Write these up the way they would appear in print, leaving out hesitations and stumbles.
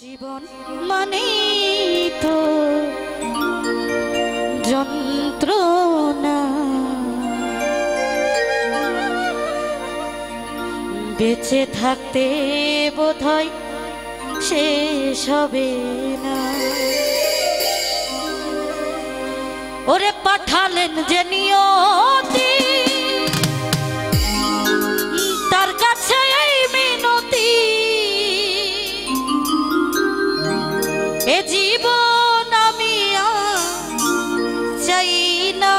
জীবন মানেই তো যন্ত্রণা, বেঁচে থাকতে বোধহয় শেষ হবে না। ওরে পাঠালেন যে নিয়তি, তার কাছে এই মিনতি, এ জীবন আমি চাই না।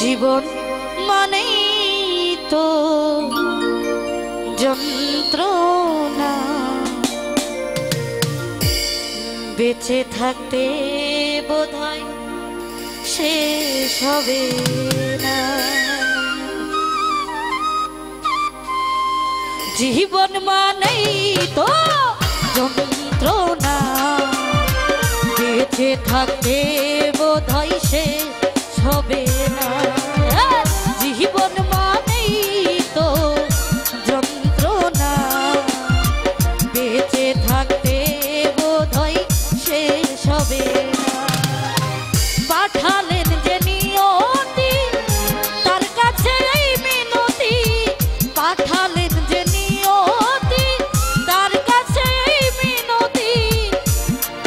জীবন মানেই তো যন্ত্রণা, বেঁচে থাকতে বোধহয় শেষ হবে না। জীবন মানেই তো যন্ত্রণা, বেঁচে থাকতে বোধহয় শেষ হবে না। জীবন মানেই তো যন্ত্রণা, বেঁচে থাকতে বোধহয় শেষ হবে না। পাঠালেন যে নিয়তি, তার কাছে এই মিনতি, পাঠালেন যে নিয়তি, তার কাছে এই মিনতি,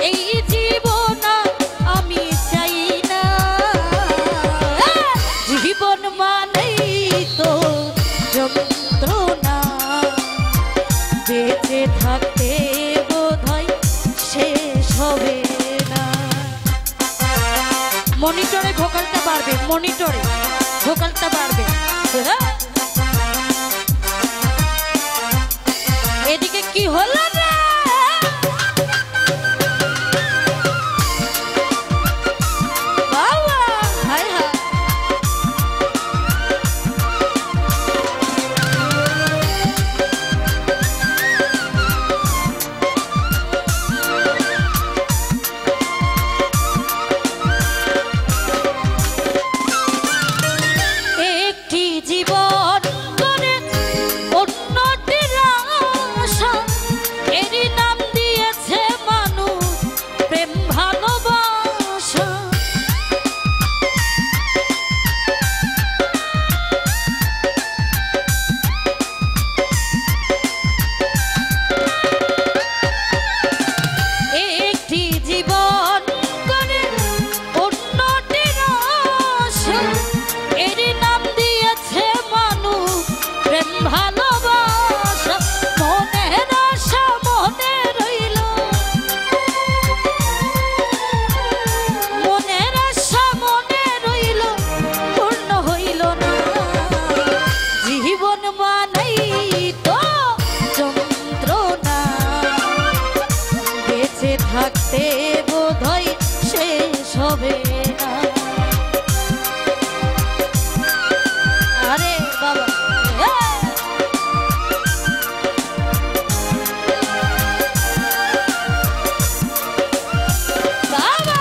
এই জীবন আমি চাই না। জীবন মানেই তো যন্ত্রণা, বেঁচে থাকতে বোধহয় শেষ হবে না। মনিটরে ভোকালটা বাড়বে, মনিটরে ভোকালটা বাড়বে। এদিকে কি হলো রে? বাবা হায় হায়, একটি জীবন করে অন্যটির আশা, এরই নাম দিয়েছে মানুষ প্রেম ভালোবাসা। একটি জীবন করে অন্যটির আশা, এরই নাম দিয়েছে মানুষ প্রেম ভালোবাসা। মনের আশা মনে রইল, মনের আশা মনে রইল, পূর্ণ হইল না। জীবন মানেই তো যন্ত্রণা, বেঁচে থাকতে বোধহয় শেষ হবে না। আরে বাবা বাবা,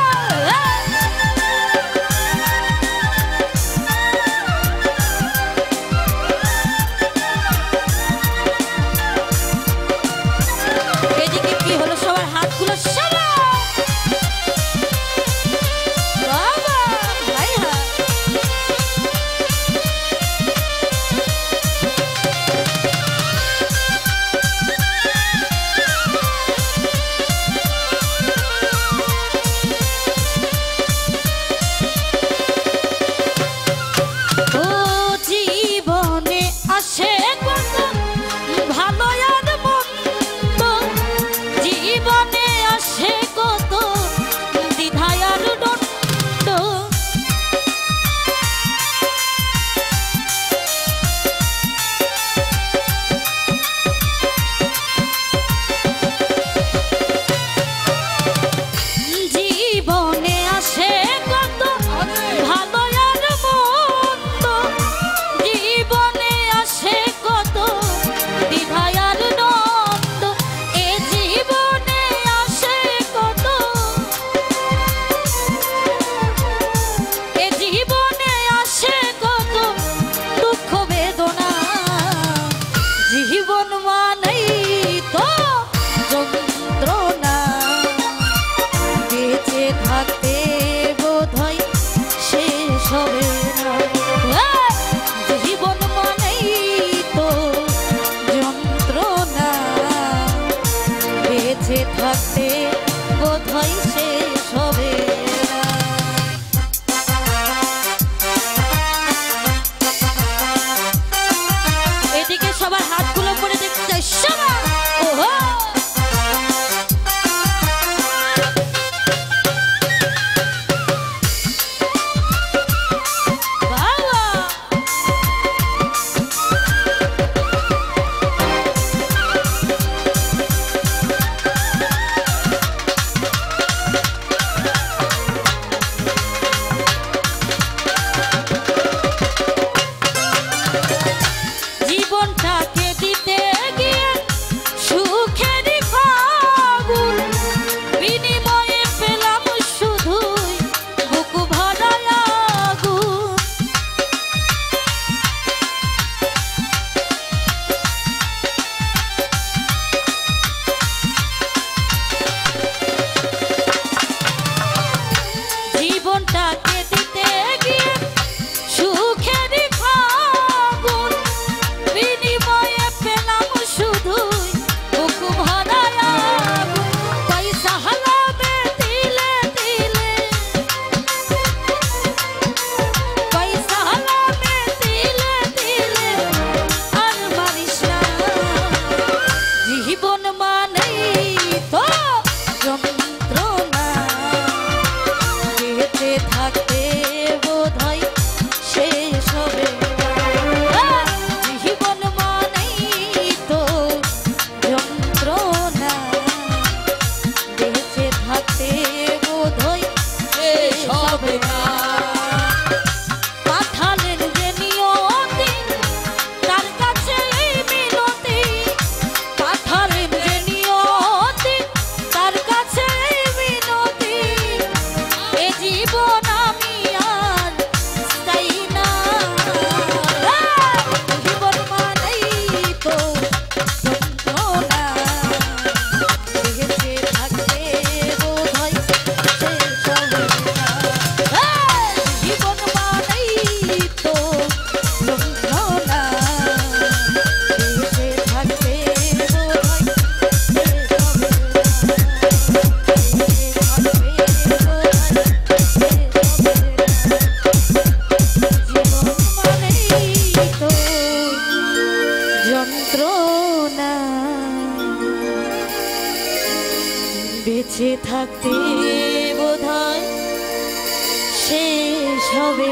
যন্ত্রণা বেঁচে থাকতে বোধহয় শেষ হবে।